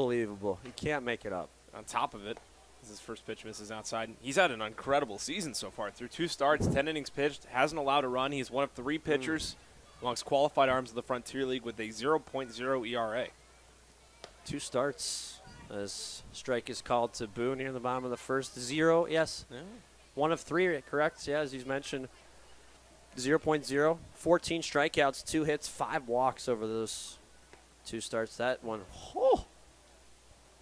Unbelievable. You can't make it up. On top of it, his first pitch misses outside. He's had an incredible season so far. Through 2 starts, 10 innings pitched, hasn't allowed a run. He's one of 3 pitchers amongst qualified arms of the Frontier League with a 0.0 ERA. 2 starts as strike is called to Boone here in the bottom of the first. 0, yes. Yeah. 1 of 3, correct? Yeah, as you mentioned. 0.0, 14 strikeouts, 2 hits, 5 walks over those 2 starts. That one,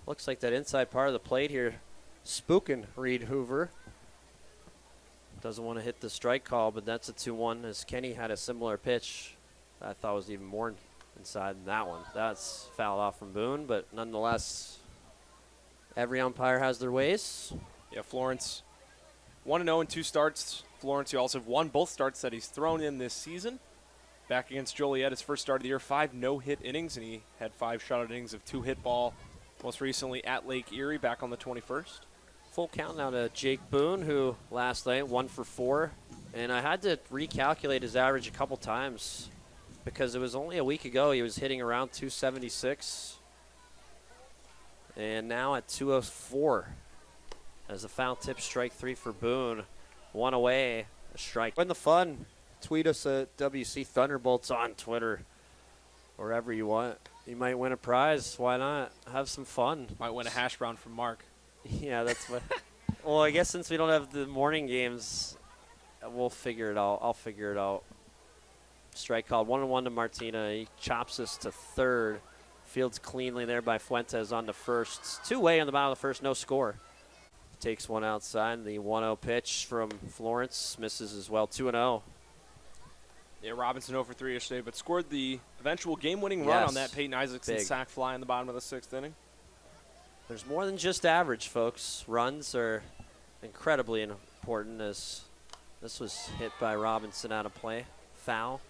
looks like that inside part of the plate here spooking Reed Hoover. Doesn't want to hit the strike call, but that's a 2-1 as Kenny had a similar pitch that I thought was even more inside than that one. That's fouled off from Boone, but nonetheless, every umpire has their ways. Yeah, Florence 1-0 in 2 starts. Florence, who also have won both starts that he's thrown in this season. Back against Joliet, his first start of the year, 5 no-hit innings, and he had 5 shutout innings of 2 hit ball, most recently at Lake Erie back on the 21st. Full count now to Jake Boone, who last night 1 for 4. And I had to recalculate his average a couple times because it was only a week ago he was hitting around 276. And now at 204 as a foul tip, strike 3 for Boone. 1 away, a strike. Win the fun. Tweet us at WC Thunderbolts on Twitter. Wherever you want. You might win a prize. Why not? Have some fun. Might win a hash brown from Mark. Yeah, that's what. Well, I guess since we don't have the morning games, we'll figure it out. I'll figure it out. Strike called. 1-1 to Martina. He chops us to third. Fields cleanly there by Fuentes on the first. 2-way in the bottom of the first. No score. Takes one outside. The 1-0 pitch from Florence misses as well. 2-0. Yeah, Robinson 0 for 3 yesterday, but scored the eventual game-winning run on that Peyton Isaacson Big sac fly in the bottom of the 6th inning. There's more than just average, folks. Runs are incredibly important as this was hit by Robinson out of play. Foul.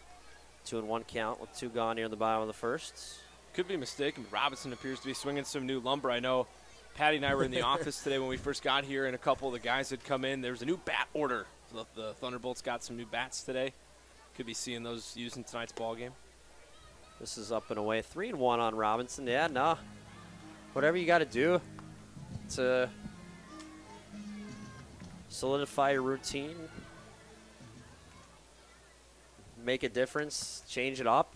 2-1 count with 2 gone here in the bottom of the first. Could be mistaken, but Robinson appears to be swinging some new lumber. I know Patty and I were in the office today when we first got here, and a couple of the guys had come in. There was a new bat order. So the Thunderbolts got some new bats today. Could be seeing those used in tonight's ball game. This is up and away. 3-1 on Robinson. Yeah, no. Whatever you got to do to solidify your routine, make a difference, change it up.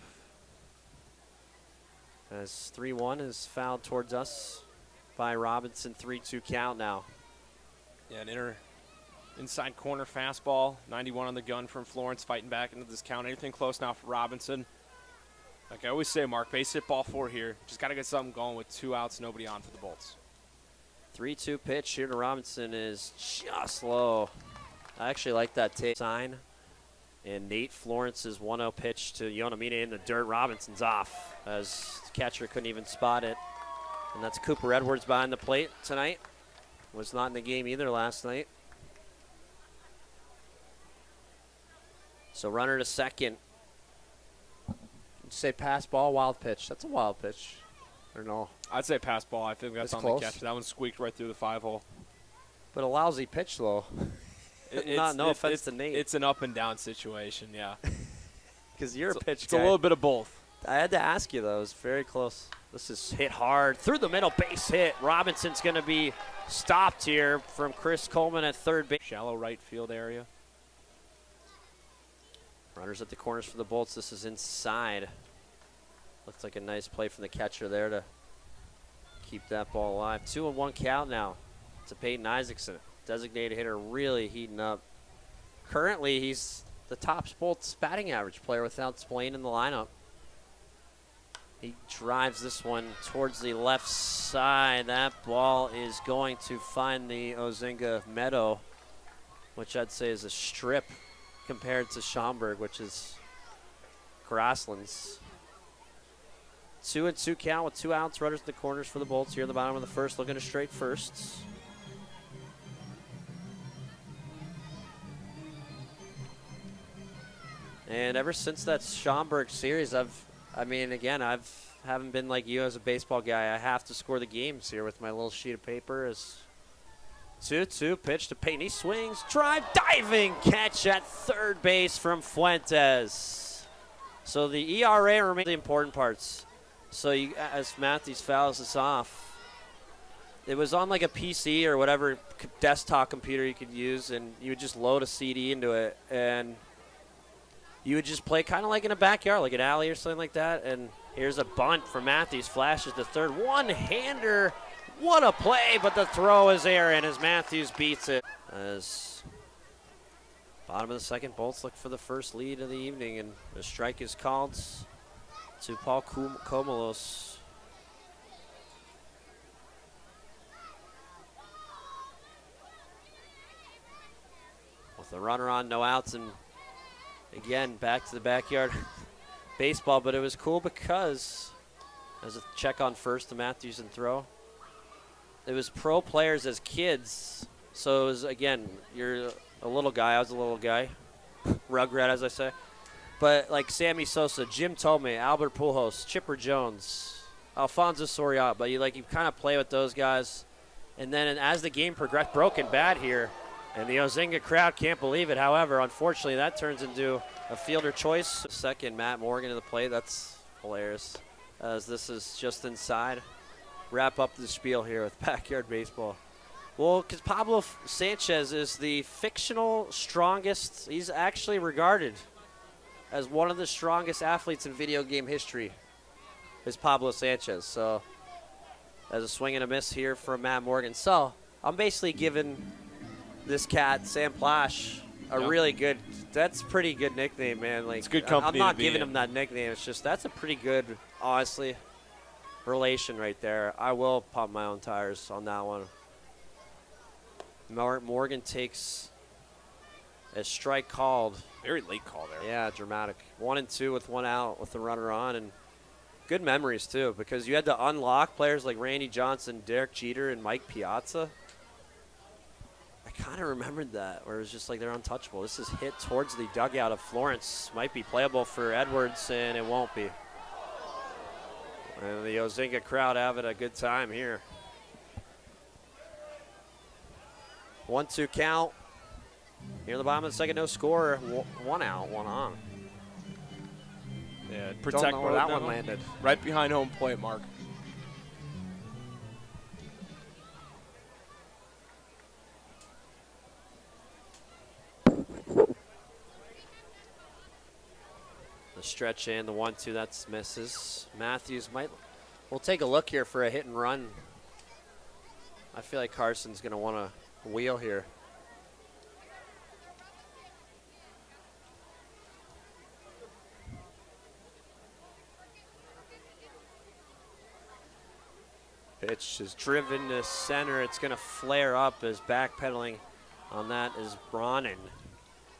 As 3-1 is fouled towards us by Robinson. 3-2 count now. Yeah, an inside corner fastball. 91 on the gun from Florence, fighting back into this count. Anything close now for Robinson. Like I always say, Mark, base hit ball 4 here. Just got to get something going with 2 outs, nobody on for the Bolts. 3-2 pitch here to Robinson is just low. I actually like that take sign. And Nate Florence's 1-0 pitch to Yonamine in the dirt. Robinson's off as the catcher couldn't even spot it. And that's Cooper Edwards behind the plate tonight. Was not in the game either last night. So runner to second. You'd say pass ball, wild pitch. That's a wild pitch. Or no? I'd say pass ball. I think that's on close. the catch. That one squeaked right through the 5-hole. But a lousy pitch, though. No offense to Nate. It's an up and down situation, yeah. Because you're a pitch guy. It's a little bit of both. I had to ask you, though. It was very close. This is hit hard. Through the middle, base hit. Robinson's going to be stopped here from Chris Coleman at third base. Shallow right field area. Runners at the corners for the Bolts. This is inside. Looks like a nice play from the catcher there to keep that ball alive. 2-1 count now to Peyton Isaacson. Designated hitter really heating up. Currently, he's the top Bolts batting average player without Splain in the lineup. He drives this one towards the left side. That ball is going to find the Ozinga Meadow, which I'd say is a strip compared to Schaumburg, which is grasslands. 2-2 count with 2 outs. Runners in the corners for the Bolts here in the bottom of the first, looking to straight firsts. And ever since that Schaumburg series, I haven't been like you as a baseball guy. I have to score the games here with my little sheet of paper. As 2-2 pitch to Peyton. He swings, drive, diving catch at third base from Fuentes. So the ERA remains the important parts. So as Matthews fouls this off, it was on like a PC or whatever desktop computer you could use, and you would just load a CD into it, and you would just play kind of like in a backyard, like an alley or something like that. And here's a bunt for Matthews, flashes the third. One-hander, what a play, but the throw is errant as Matthews beats it. As bottom of the second, Bolts look for the first lead of the evening, and the strike is called to Paul Komalos. With the runner on, no outs, and again, back to the backyard baseball, but it was cool because there's a check on first to Matthews and throw. It was pro players as kids, so it was, again, you're a little guy, I was a little guy, Rugrat as I say, but like Sammy Sosa, Jim Tome, Albert Pujols, Chipper Jones, Alfonso Soriano, but you kind of play with those guys, and then as the game progressed, broken bat here, and the Ozinga crowd can't believe it. However, unfortunately, that turns into a fielder choice. Second, Matt Morgan to the plate. That's hilarious, as this is just inside. Wrap up the spiel here with backyard baseball. Well, because Pablo Sanchez is the fictional strongest. He's actually regarded as one of the strongest athletes in video game history, is Pablo Sanchez. So, as a swing and a miss here from Matt Morgan. So, I'm basically giving this cat, Sam Plash, a really good, that's pretty good nickname, man. Like, it's good company. I'm not giving him that nickname. It's just, that's a pretty good, honestly, relation right there. I will pump my own tires on that one. Morgan takes a strike called. Very late call there. Yeah, dramatic. 1-2 with one out with the runner on, and good memories too, because you had to unlock players like Randy Johnson, Derek Jeter, and Mike Piazza. I kind of remembered that, where it was just like they're untouchable. This is hit towards the dugout of Florence. Might be playable for Edwards, and it won't be. And the Ozinga crowd having a good time here. 1-2 count. Here in the bottom of the second, no score. One out, one on. Yeah, Don't know where that one landed. Right behind home plate, Mark. The stretch in, the 1-2, that's misses. Matthews we'll take a look here for a hit and run. I feel like Carson's going to want to wheel here. Pitch is driven to center. It's going to flare up as backpedaling on that is Bronin.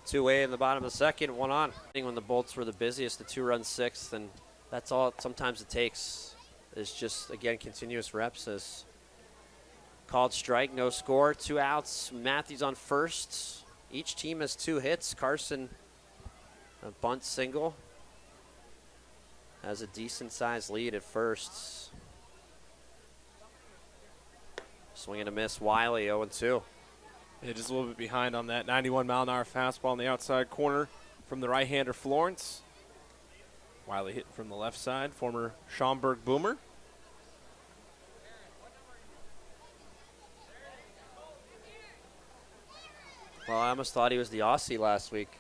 2-away in the bottom of the second, one on. When the Bolts were the busiest, the 2-run sixth, and that's all sometimes it takes is just, again, continuous reps. As called strike, no score, 2 outs. Matthews on first. Each team has 2 hits. Carson, a bunt single, has a decent-sized lead at first. Swing and a miss, Wiley, 0-2. Yeah, just a little bit behind on that 91-mile-an-hour fastball on the outside corner from the right-hander Florence. Wiley hit from the left side, former Schaumburg Boomer. Well, I almost thought he was the Aussie last week,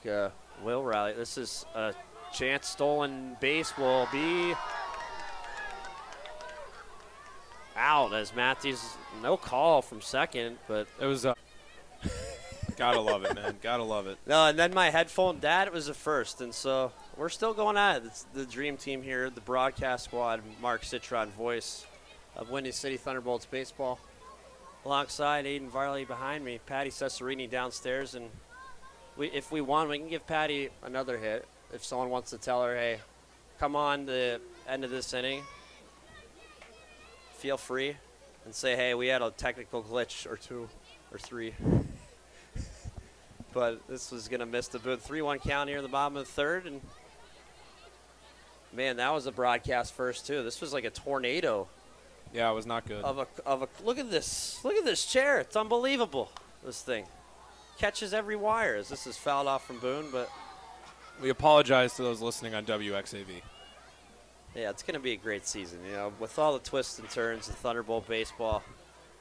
Will Riley. This is a chance stolen base will be out as Matthews, no call from second, but it was gotta love it, man. Gotta love it. No, and then my headphone, Dad, it was a first, and so we're still going at it. It's the dream team here, the broadcast squad, Mark Citron, voice of Windy City Thunderbolts baseball. Alongside Aiden Varley behind me, Patty Cesarini downstairs, and if we won, we can give Patty another hit. If someone wants to tell her, hey, come on the end of this inning, feel free, and say, hey, we had a technical glitch or 2 or 3. But this was going to miss the booth. 3-1 count here in the bottom of the third, and man, that was a broadcast first too. This was like a tornado. Yeah, it was not good. Of a look at this chair. It's unbelievable. This thing catches every wire as this is fouled off from Boone, but we apologize to those listening on WXAV. Yeah, it's going to be a great season. You know, with all the twists and turns of Thunderbolt baseball.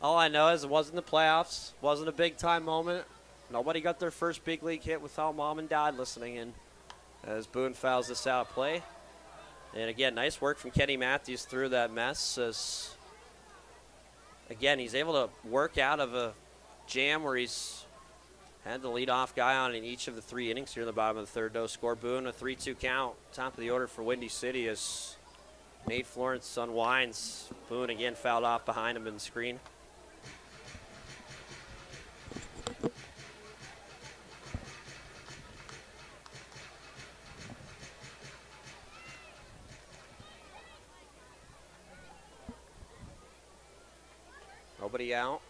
All I know is it wasn't the playoffs, wasn't a big time moment. Nobody got their first big league hit without mom and dad listening in. As Boone fouls this out of play. And again, nice work from Kenny Matthews through that mess. As again, he's able to work out of a jam where he's had the leadoff guy on in each of the 3 innings here in the bottom of the third. No score. Boone, a 3-2 count. Top of the order for Windy City as Nate Florence unwinds. Boone again fouled off behind him in the screen. Nobody out.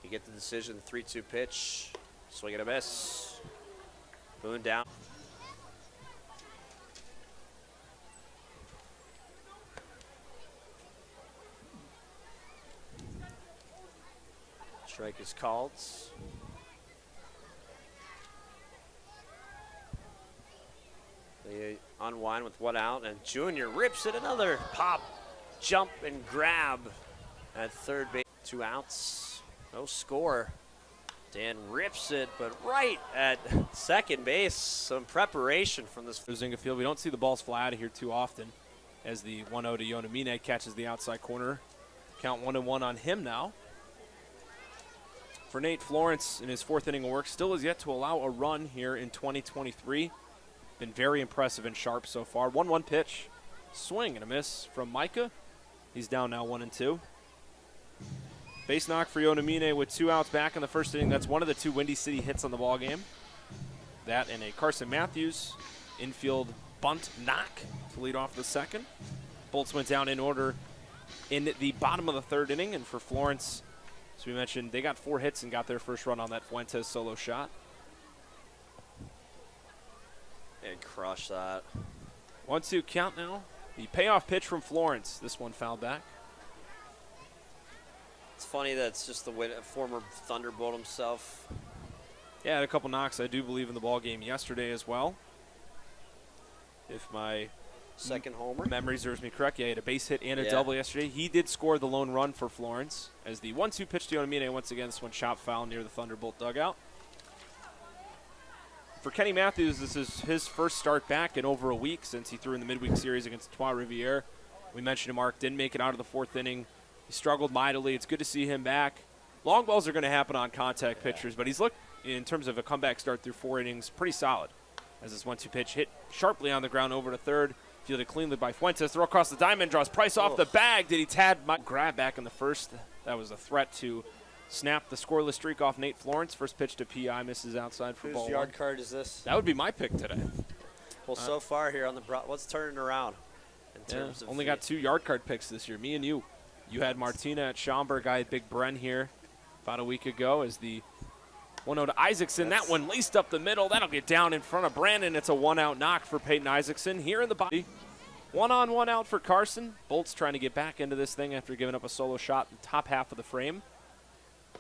You get the decision, 3-2 pitch. Swing and a miss. Boone down. Strike is called. They unwind with 1 out, and Junior rips it. Another pop, jump, and grab at third base. 2 outs, no score. Dan rips it, but right at second base. Some preparation from this. Zinga field. We don't see the balls fly out of here too often as the 1-0 to Yonamine catches the outside corner. Count 1-1 on him now. For Nate Florence in his 4th inning of work, still has yet to allow a run here in 2023. Been very impressive and sharp so far. 1-1 pitch. Swing and a miss from Micah. He's down now 1-2. Base knock for Yonamine with 2 outs back in the 1st inning. That's one of the 2 Windy City hits on the ball game. That and a Carson Matthews infield bunt knock to lead off the 2nd. Bolts went down in order in the bottom of the 3rd inning. And for Florence, as we mentioned, they got 4 hits and got their first run on that Fuentes solo shot. And crush that. 1-2 count now. The payoff pitch from Florence. This one fouled back. It's funny that it's just the former Thunderbolt himself. Yeah, had a couple knocks, I do believe, in the ball game yesterday as well. If my second homer memory serves me correct, yeah, he had a base hit and a Yeah. double yesterday. He did score the lone run for Florence as the 1-2 pitch to Yonamine. Once again, this one chop foul near the Thunderbolt dugout. For Kenny Matthews, this is his first start back in over a week since he threw in the midweek series against Trois Rivières. We mentioned him, Mark, didn't make it out of the 4th inning. He struggled mightily. It's good to see him back. Long balls are going to happen on contact pitchers, but he's looked, in terms of a comeback start through 4 innings, pretty solid. As this 1-2 pitch hit sharply on the ground over to third, fielded cleanly by Fuentes. Throw across the diamond, draws Price off the bag. Did he grab back in the 1st? That was a threat to snap the scoreless streak off Nate Florence. First pitch to P.I. misses outside for ball Whose 1. yard card is this? That would be my pick today. Well, so far here on the what's turning around in terms of only got 2 yard card picks this year, me and you. You had Martina at Schaumburg. I had Big Bren here about a week ago as the 1-0 to Isaacson. That one laced up the middle. That'll get down in front of Brandon. It's a 1-out knock for Peyton Isaacson here in the body. 1-on, 1-out for Carson. Bolt's trying to get back into this thing after giving up a solo shot in the top half of the frame.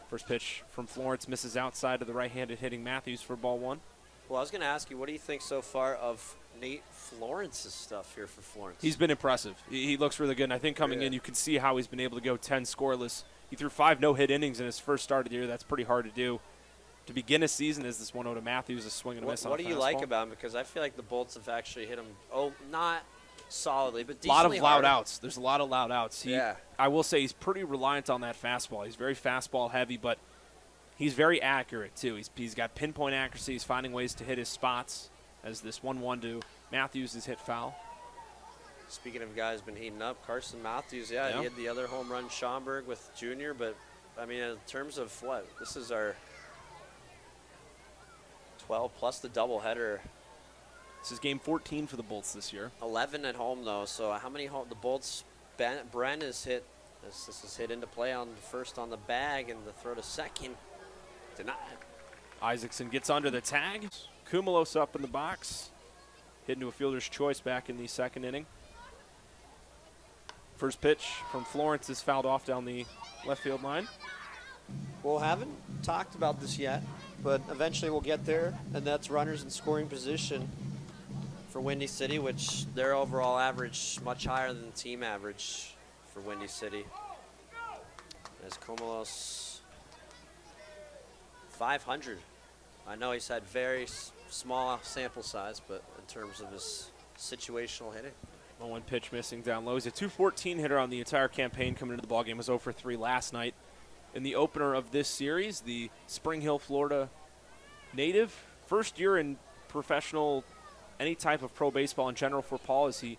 First pitch from Florence misses outside of the right-handed hitting Matthews for ball 1. Well, I was going to ask you, what do you think so far of Nate Florence's stuff here for Florence? He's been impressive. He looks really good, and I think coming in you can see how he's been able to go 10 scoreless. He threw 5 no-hit innings in his first start of the year. That's pretty hard to do. To begin a season as this 1-0 to Matthews, a swing and a miss on a What do you fastball. like about him? Because I feel like the Bolts have actually hit him, not solidly, but A lot of decently loud hard. outs. There's a lot of loud outs. Yeah. I will say he's pretty reliant on that fastball. He's very fastball heavy, but he's very accurate, too. He's got pinpoint accuracy. He's finding ways to hit his spots as this 1-1 to Matthews is hit foul. Speaking of guys been heating up, Carson Matthews, he had the other home run Schaumburg with Junior, but, I mean, in terms of what? This is our 12 plus the doubleheader. This is game 14 for the Bolts this year. 11 at home, though, so how many home? The Bolts, Bren is hit. This is hit into play on first on the bag, and the throw to second. Denied. Isaacson gets under the tag. Koumelos up in the box. Hit into a fielder's choice back in the 2nd inning. First pitch from Florence is fouled off down the left field line. Well, haven't talked about this yet, but eventually we'll get there, and that's runners in scoring position for Windy City, which their overall average much higher than the team average for Windy City. As Comolos 500. I know he's had very small sample size, but in terms of his situational hitting. One pitch missing down low. He's a 214 hitter on the entire campaign coming into the ballgame. Was 0 for 3 last night. In the opener of this series, the Spring Hill, Florida native. First year in professional, any type of pro baseball in general for Paul, as he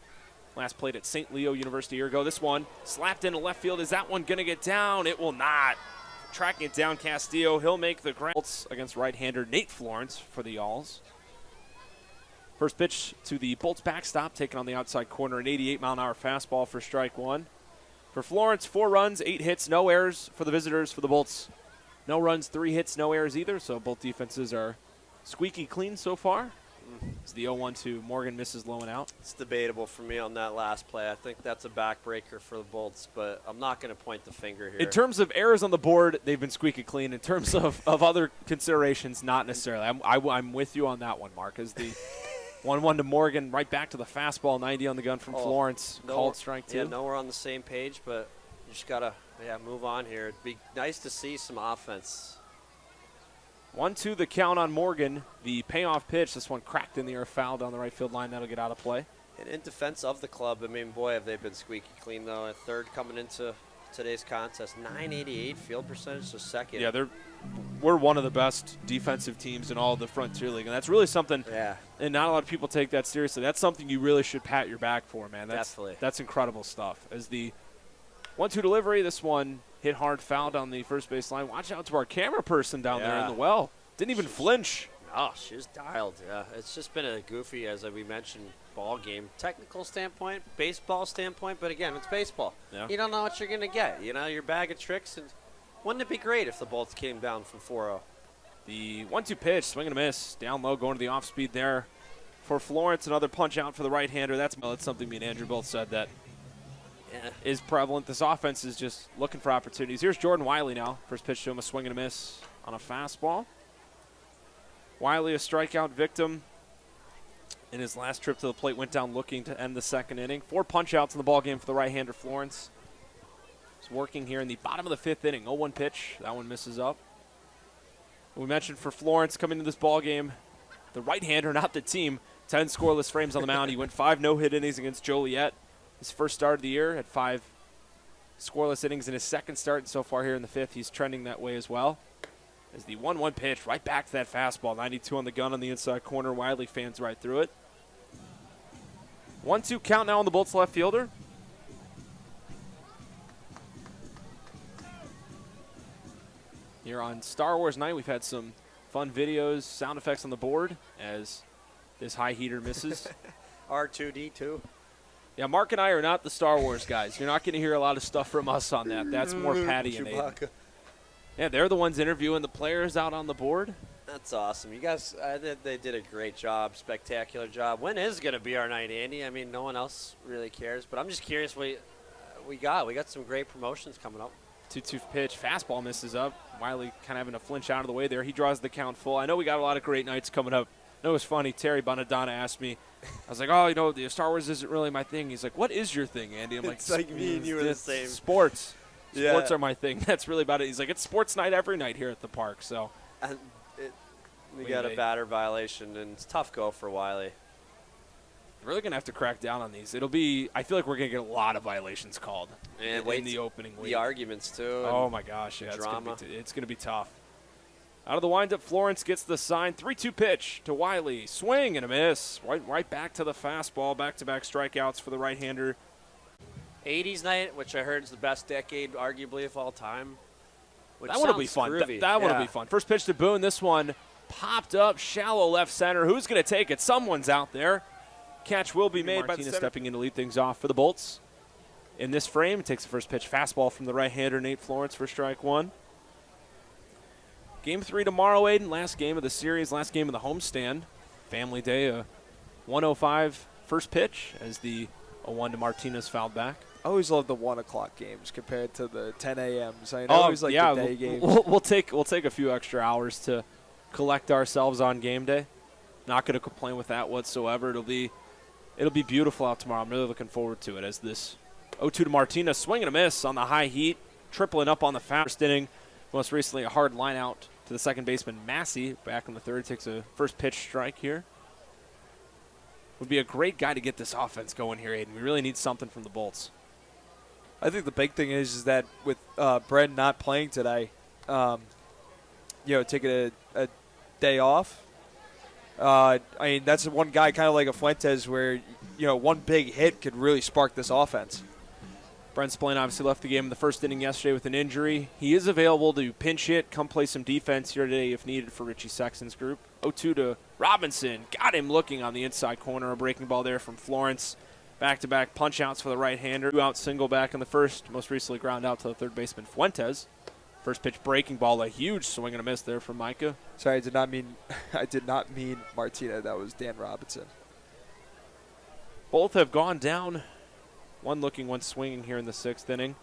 last played at St. Leo University a year ago. This one slapped into left field. Is that one going to get down? It will not. Tracking it down, Castillo. He'll make the ground against right-hander Nate Florence for the Y'alls. First pitch to the Bolts backstop, taken on the outside corner, an 88-mile-an-hour fastball for strike one. For Florence, 4 runs, 8 hits, no errors for the visitors. For the Bolts, no runs, 3 hits, no errors either. So both defenses are squeaky clean so far. It's the 0-1 to Morgan, misses low and out. It's debatable for me on that last play. I think that's a backbreaker for the Bolts, but I'm not going to point the finger here. In terms of errors on the board, they've been squeaky clean. In terms of other considerations, not necessarily. I'm with you on that one, Mark, as the 1-1 to Morgan, right back to the fastball, 90 on the gun from Florence. Called strike two. Yeah, no, we're on the same page, but you just got to move on here. It'd be nice to see some offense. 1-2 the count on Morgan. The payoff pitch, this one cracked in the air, foul down the right field line. That'll get out of play. And in defense of the club, I mean, boy, have they been squeaky clean, though. A third coming into today's contest. 988 field percentage to second. Yeah, we're one of the best defensive teams in all of the Frontier League, and that's really something. Yeah. And not a lot of people take that seriously. That's something you really should pat your back for, man. Definitely. That's incredible stuff. As the 1-2 delivery, this one hit hard, fouled on the first base line. Watch out to our camera person down there in the well. Didn't even flinch. Oh, she was dialed. Yeah, it's just been a goofy, as we mentioned, ball game. Technical standpoint, baseball standpoint, but again, it's baseball. Yeah. You don't know what you're going to get. You know, your bag of tricks. And wouldn't it be great if the Bolts came down from 4-0? The 1-2 pitch, swing and a miss. Down low, going to the off speed there. For Florence, another punch out for the right-hander. That's something me and Andrew both said that is prevalent. This offense is just looking for opportunities. Here's Jordan Wiley now. First pitch to him, a swing and a miss on a fastball. Wiley, a strikeout victim in his last trip to the plate, went down looking to end the second inning. 4 punch-outs in the ballgame for the right-hander Florence. He's working here in the bottom of the 5th inning. 0-1 pitch. That one misses up. We mentioned for Florence coming into this ballgame, the right-hander, not the team, 10 scoreless frames on the mound. He went 5 no-hit innings against Joliet. His first start of the year, had 5 scoreless innings in his second start, and so far here in the 5th, he's trending that way as well. As the 1-1 pitch, right back to that fastball. 92 on the gun on the inside corner. Wiley fans right through it. 1-2 count now on the Bolts left fielder. Here on Star Wars night, we've had some fun videos, sound effects on the board as this high heater misses. R2-D2. Yeah, Mark and I are not the Star Wars guys. You're not going to hear a lot of stuff from us on that. That's more Patty and Aiden. Yeah, they're the ones interviewing the players out on the board. That's awesome. You guys, they did a great job, spectacular job. When is going to be our night, Andy? I mean, no one else really cares, but I'm just curious what we got some great promotions coming up. 2-2 pitch, fastball misses up. Wiley kind of having to flinch out of the way there. He draws the count full. I know we got a lot of great nights coming up. I know it was funny. Terry Bonadonna asked me, I was like, the Star Wars isn't really my thing. He's like, what is your thing, Andy? I'm it's like me and you are the same. Sports. Yeah. Sports are my thing. That's really about it. He's like, it's sports night every night here at the park. So and we got a batter violation, and it's a tough go for Wiley. We're really going to have to crack down on these. I feel like we're going to get a lot of violations called in the opening week. The arguments, too. Oh, my gosh. Yeah, drama. It's going to be tough. Out of the windup, Florence gets the sign. 3-2 pitch to Wiley. Swing and a miss. Right back to the fastball. Back-to-back strikeouts for the right-hander. 80s night, which I heard is the best decade, arguably, of all time. That one will be fun. That one will be fun. First pitch to Boone. This one popped up, shallow left center. Who's going to take it? Someone's out there. Catch will be made by the center. Stepping in to lead things off for the Bolts. In this frame, takes the first pitch. Fastball from the right-hander, Nate Florence, for strike one. Game 3 tomorrow, Aiden. Last game of the series, last game of the homestand. Family Day, a 1:05 first pitch as the 0-1 to Martinez fouled back. I always love the 1 o'clock games compared to the 10 a.m.s. I always like the day games. We'll take a few extra hours to collect ourselves on game day. Not going to complain with that whatsoever. It'll be It'll be beautiful out tomorrow. I'm really looking forward to it as this 0-2 to Martinez, swing and a miss on the high heat, tripling up on the first inning. Most recently, a hard line out to the second baseman, Massey, back in the third. Takes a first pitch strike here. Would be a great guy to get this offense going here, Aiden. We really need something from the Bolts. I think the big thing is that with Bren not playing today, taking a day off. I mean, that's one guy kind of like a Fuentes where, one big hit could really spark this offense. Brent Spillane obviously left the game in the first inning yesterday with an injury. He is available to pinch hit, come play some defense here today if needed for Richie Sexton's group. 0-2 to Robinson. Got him looking on the inside corner. A breaking ball there from Florence. Back-to-back punch-outs for the right-hander. 2-out single back in the first. Most recently ground out to the third baseman, Fuentes. First pitch breaking ball, a huge swing and a miss there from Micah. Sorry, I did not mean Martina. That was Dan Robinson. Both have gone down. One looking, one swinging here in the sixth inning.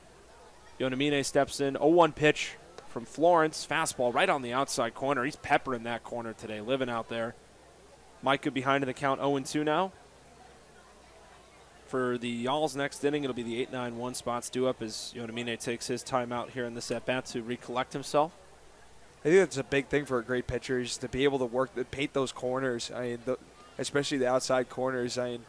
Yonamine steps in. 0-1 pitch from Florence. Fastball right on the outside corner. He's peppering that corner today, living out there. Micah behind in the count, 0-2 now. For the Y'all's next inning, it'll be the 8-9-1 spots due up as Yonamine takes his time out here in this at-bat to recollect himself. I think that's a big thing for a great pitcher is to be able to paint those corners. I mean, especially the outside corners. I mean,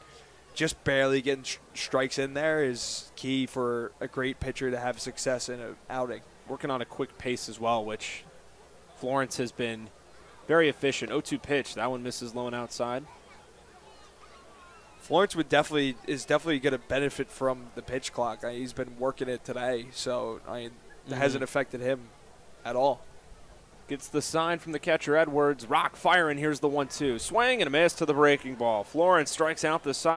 just barely getting strikes in there is key for a great pitcher to have success in an outing. Working on a quick pace as well, which Florence has been very efficient. 0-2 pitch. That one misses low and outside. Florence is definitely going to benefit from the pitch clock. I mean, he's been working it today, so it hasn't affected him at all. Gets the sign from the catcher, Edwards. Rock firing. Here's the 1-2. Swing and a miss to the breaking ball. Florence strikes out the side.